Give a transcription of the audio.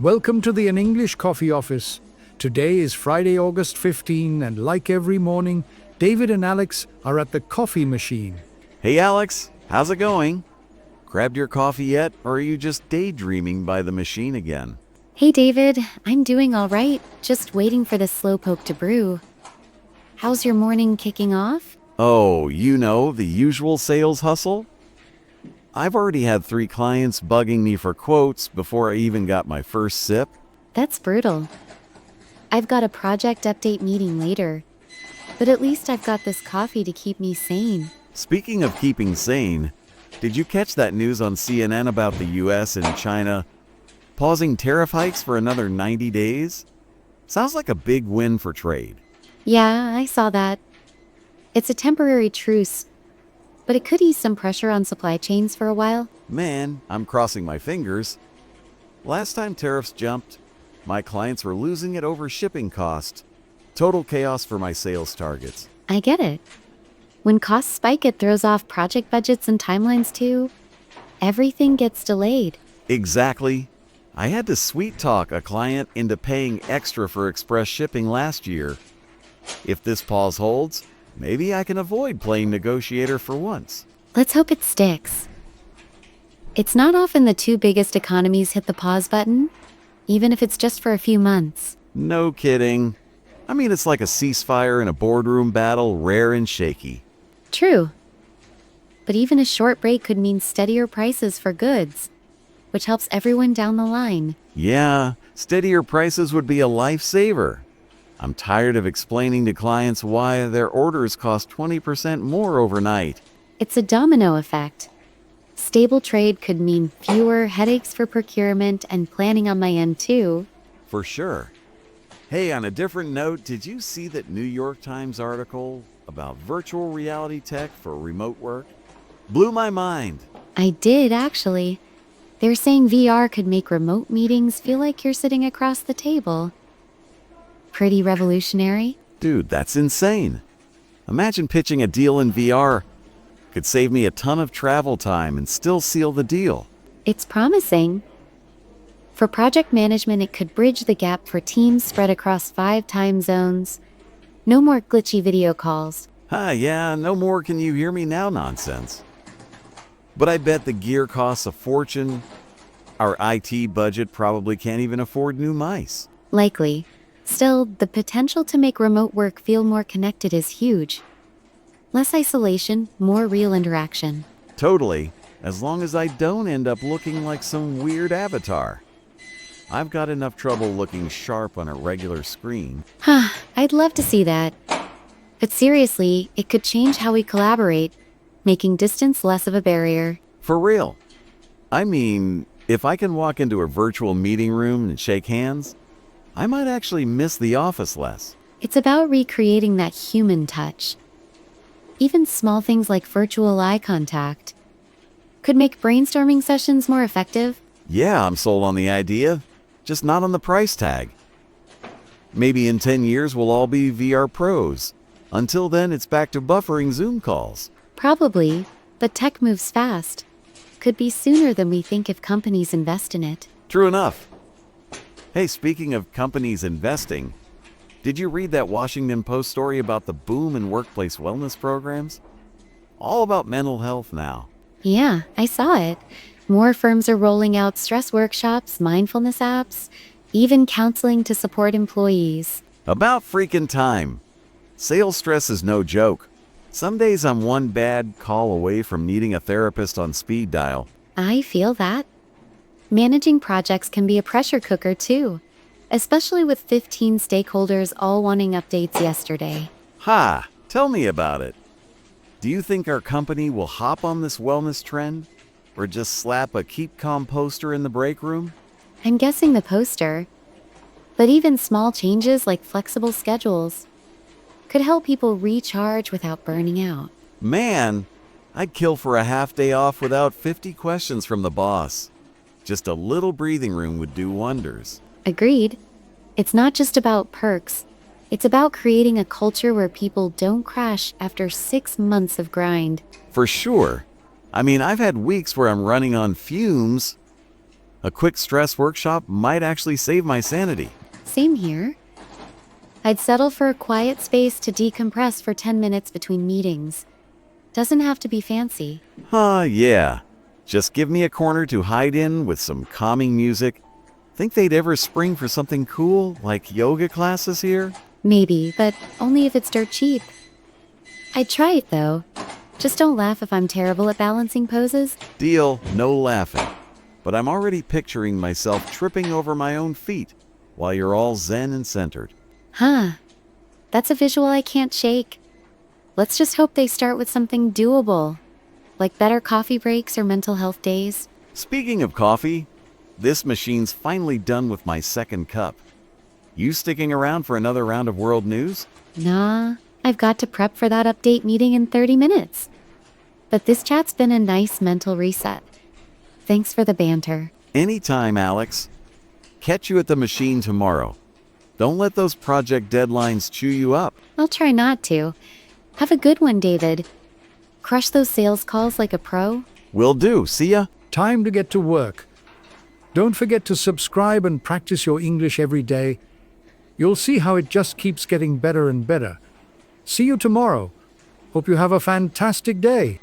Welcome to the An English Coffee Office. Today is Friday, August 15, and like every morning, David and Alex are at the coffee machine. Hey Alex, how's it going? Grabbed your coffee yet, or are you just daydreaming by the machine again? Hey David, I'm doing all right, just waiting for the slowpoke to brew. How's your morning kicking off? Oh, you know, the usual sales hustle? I've already had 3 clients bugging me for quotes before I even got my first sip. That's brutal. I've got a project update meeting later, but at least I've got this coffee to keep me sane. Speaking of keeping sane, did you catch that news on CNN about the US and China pausing tariff hikes for another 90 days? Sounds like a big win for trade. Yeah, I saw that. It's a temporary truce, but it could ease some pressure on supply chains for a while. Man, I'm crossing my fingers. Last time tariffs jumped, my clients were losing it over shipping costs. Total chaos for my sales targets. I get it. When costs spike, it throws off project budgets and timelines too. Everything gets delayed. Exactly. I had to sweet talk a client into paying extra for express shipping last year. If this pause holds, maybe I can avoid playing negotiator for once. Let's hope it sticks. It's not often the 2 biggest economies hit the pause button, even if it's just for a few months. No kidding. I mean, it's like a ceasefire in a boardroom battle, rare and shaky. True. But even a short break could mean steadier prices for goods, which helps everyone down the line. Yeah, steadier prices would be a lifesaver. I'm tired of explaining to clients why their orders cost 20% more overnight. It's a domino effect. Stable trade could mean fewer headaches for procurement and planning on my end too. For sure. Hey, on a different note, did you see that New York Times article about virtual reality tech for remote work? Blew my mind. I did, actually. They're saying VR could make remote meetings feel like you're sitting across the table. Pretty revolutionary. Dude, that's insane. Imagine pitching a deal in VR. Could save me a ton of travel time and still seal the deal. It's promising. For project management, it could bridge the gap for teams spread across 5 time zones. No more glitchy video calls. Yeah, no more can you hear me now nonsense. But I bet the gear costs a fortune. Our IT budget probably can't even afford new mice. Likely. Still, the potential to make remote work feel more connected is huge. Less isolation, more real interaction. Totally, as long as I don't end up looking like some weird avatar. I've got enough trouble looking sharp on a regular screen. I'd love to see that. But seriously, it could change how we collaborate, making distance less of a barrier. For real. I mean, if I can walk into a virtual meeting room and shake hands, I might actually miss the office less. It's about recreating that human touch. Even small things like virtual eye contact could make brainstorming sessions more effective. Yeah, I'm sold on the idea, just not on the price tag. Maybe in 10 years we'll all be VR pros. Until then, it's back to buffering Zoom calls. Probably, but tech moves fast. Could be sooner than we think if companies invest in it. True enough. Hey, speaking of companies investing, did you read that Washington Post story about the boom in workplace wellness programs? All about mental health now. Yeah, I saw it. More firms are rolling out stress workshops, mindfulness apps, even counseling to support employees. About freaking time. Sales stress is no joke. Some days I'm one bad call away from needing a therapist on speed dial. I feel that. Managing projects can be a pressure cooker too, especially with 15 stakeholders all wanting updates yesterday. Tell me about it. Do you think our company will hop on this wellness trend? Or just slap a keep calm poster in the break room? I'm guessing the poster. But even small changes like flexible schedules could help people recharge without burning out. Man, I'd kill for a half day off without 50 questions from the boss. Just a little breathing room would do wonders. Agreed. It's not just about perks. It's about creating a culture where people don't crash after 6 months of grind. For sure. I mean, I've had weeks where I'm running on fumes. A quick stress workshop might actually save my sanity. Same here. I'd settle for a quiet space to decompress for 10 minutes between meetings. Doesn't have to be fancy. Yeah. Just give me a corner to hide in with some calming music. Think they'd ever spring for something cool, like yoga classes here? Maybe, but only if it's dirt cheap. I'd try it though. Just don't laugh if I'm terrible at balancing poses. Deal, no laughing. But I'm already picturing myself tripping over my own feet while you're all zen and centered. Huh. That's a visual I can't shake. Let's just hope they start with something doable, like better coffee breaks or mental health days. Speaking of coffee, this machine's finally done with my second cup. You sticking around for another round of world news? Nah, I've got to prep for that update meeting in 30 minutes. But this chat's been a nice mental reset. Thanks for the banter. Anytime, Alex. Catch you at the machine tomorrow. Don't let those project deadlines chew you up. I'll try not to. Have a good one, David. Crush those sales calls like a pro. Will do. See ya. Time to get to work. Don't forget to subscribe and practice your English every day. You'll see how it just keeps getting better and better. See you tomorrow. Hope you have a fantastic day.